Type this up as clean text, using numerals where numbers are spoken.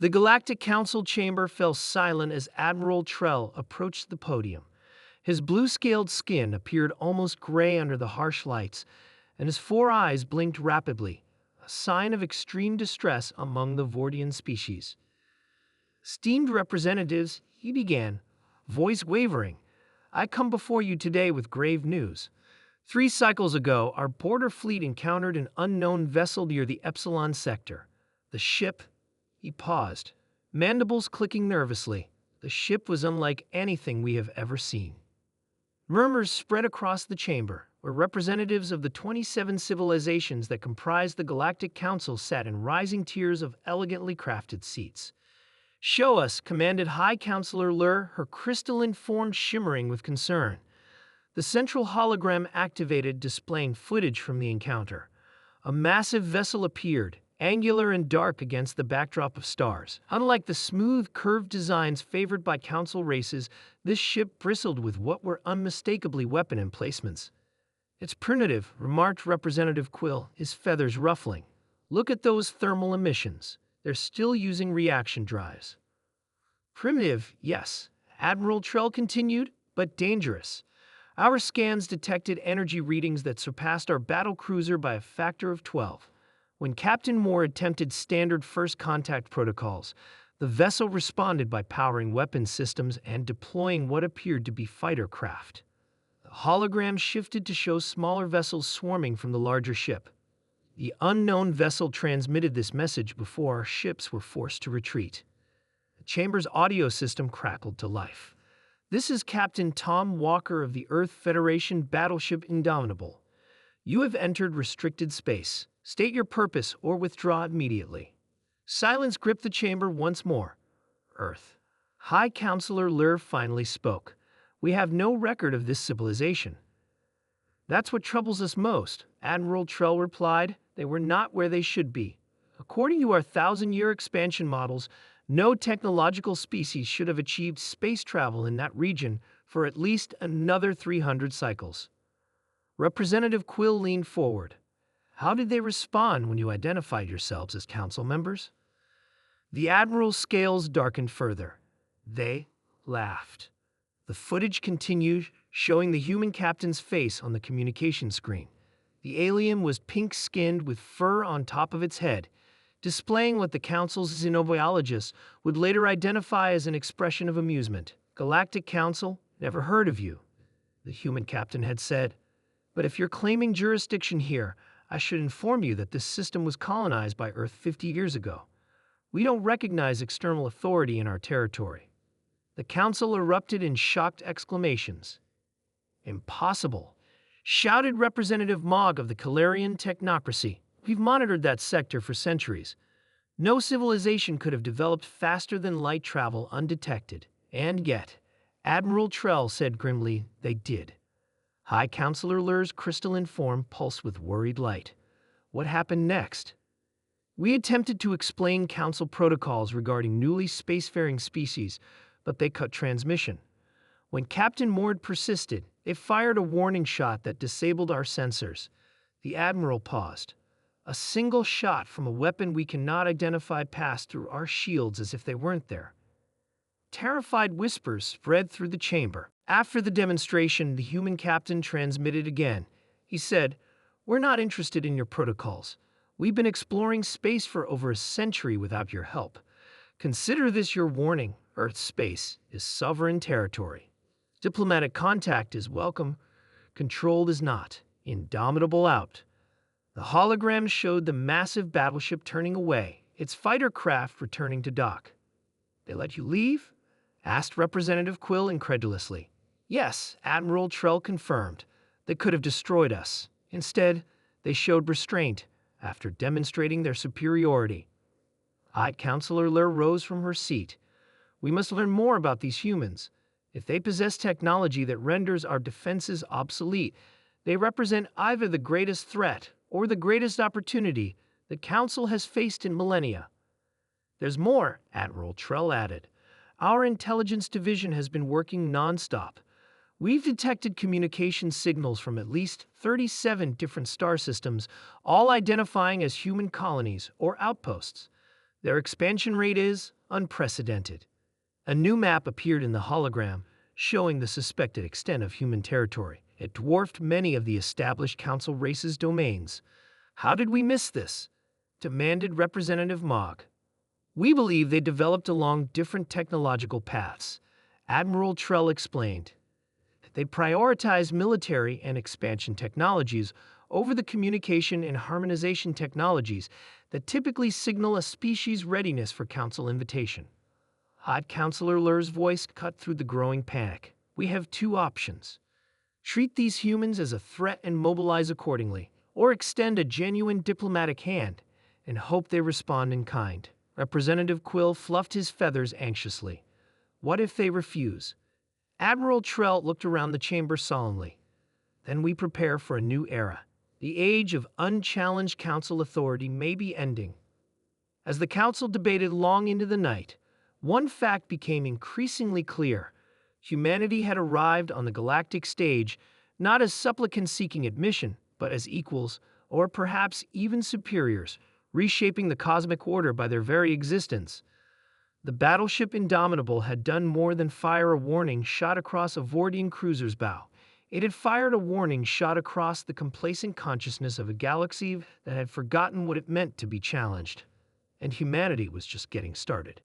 The Galactic Council chamber fell silent as Admiral Trell approached the podium. His blue-scaled skin appeared almost gray under the harsh lights, and his four eyes blinked rapidly, a sign of extreme distress among the Vordian species. "Esteemed representatives," he began, voice wavering, "I come before you today with grave news. 3 cycles ago, our border fleet encountered an unknown vessel near the Epsilon sector. The ship—" He paused, mandibles clicking nervously. The ship was unlike anything we have ever seen. Murmurs spread across the chamber, where representatives of the 27 civilizations that comprised the Galactic Council sat in rising tiers of elegantly crafted seats. "Show us," commanded High Counselor Lur, her crystalline form shimmering with concern. The central hologram activated, displaying footage from the encounter. A massive vessel appeared, angular and dark against the backdrop of stars. Unlike the smooth, curved designs favored by Council races, this ship bristled with what were unmistakably weapon emplacements. "It's primitive," remarked Representative Quill, his feathers ruffling. "Look at those thermal emissions. They're still using reaction drives." "Primitive, yes," Admiral Trell continued, "but dangerous. Our scans detected energy readings that surpassed our battle cruiser by a factor of 12. When Captain Moore attempted standard first contact protocols, the vessel responded by powering weapon systems and deploying what appeared to be fighter craft. The hologram shifted to show smaller vessels swarming from the larger ship. The unknown vessel transmitted this message before our ships were forced to retreat. The chamber's audio system crackled to life. "This is Captain Tom Walker of the Earth Federation Battleship Indomitable. You have entered restricted space. State your purpose or withdraw immediately." Silence gripped the chamber once more. "Earth." High Counselor Lur finally spoke. "We have no record of this civilization." "That's what troubles us most," Admiral Trell replied. "They were not where they should be. According to our 1,000-year expansion models, no technological species should have achieved space travel in that region for at least another 300 cycles." Representative Quill leaned forward. "How did they respond when you identified yourselves as council members?" The Admiral's scales darkened further. "They laughed." The footage continued, showing the human captain's face on the communication screen. The alien was pink-skinned with fur on top of its head, displaying what the Council's xenobiologists would later identify as an expression of amusement. "Galactic Council, never heard of you," the human captain had said. "But if you're claiming jurisdiction here, I should inform you that this system was colonized by Earth 50 years ago. We don't recognize external authority in our territory." The Council erupted in shocked exclamations. "Impossible," shouted Representative Mogg of the Calarian Technocracy. "We've monitored that sector for centuries. No civilization could have developed faster than light travel undetected. And yet," Admiral Trell said grimly, "they did." High Counselor Lur's crystalline form pulsed with worried light. "What happened next?" "We attempted to explain Council protocols regarding newly spacefaring species, but they cut transmission. When Captain Mord persisted, they fired a warning shot that disabled our sensors." The Admiral paused. "A single shot from a weapon we cannot identify passed through our shields as if they weren't there." Terrified whispers spread through the chamber. After the demonstration, the human captain transmitted again. He said, "We're not interested in your protocols. We've been exploring space for over a century without your help. Consider this your warning. Earth space is sovereign territory. Diplomatic contact is welcome. Controlled is not. Indomitable out." The hologram showed the massive battleship turning away, its fighter craft returning to dock. "They let you leave?" asked Representative Quill incredulously. "Yes," Admiral Trell confirmed. "They could have destroyed us. Instead, they showed restraint after demonstrating their superiority." High Counselor Lur rose from her seat. "We must learn more about these humans. If they possess technology that renders our defenses obsolete, they represent either the greatest threat or the greatest opportunity the Council has faced in millennia." "There's more," Admiral Trell added. "Our intelligence division has been working nonstop. We've detected communication signals from at least 37 different star systems, all identifying as human colonies or outposts. Their expansion rate is unprecedented. A new map appeared in the hologram, showing the suspected extent of human territory. It dwarfed many of the established council races' domains. How did we miss this? Demanded Representative Mogg. We believe they developed along different technological paths, Admiral Trell explained. They prioritize military and expansion technologies over the communication and harmonization technologies that typically signal a species' readiness for council invitation. Hot Counselor Lur's voice cut through the growing panic. We have two options. Treat these humans as a threat and mobilize accordingly, or extend a genuine diplomatic hand and hope they respond in kind. Representative Quill fluffed his feathers anxiously. What if they refuse? Admiral Trell looked around the chamber solemnly. Then we prepare for a new era. The age of unchallenged council authority may be ending. As the council debated long into the night, one fact became increasingly clear. Humanity had arrived on the galactic stage not as supplicants seeking admission, but as equals, or perhaps even superiors, reshaping the cosmic order by their very existence. The battleship Indomitable had done more than fire a warning shot across a Vordian cruiser's bow. It had fired a warning shot across the complacent consciousness of a galaxy that had forgotten what it meant to be challenged. And humanity was just getting started.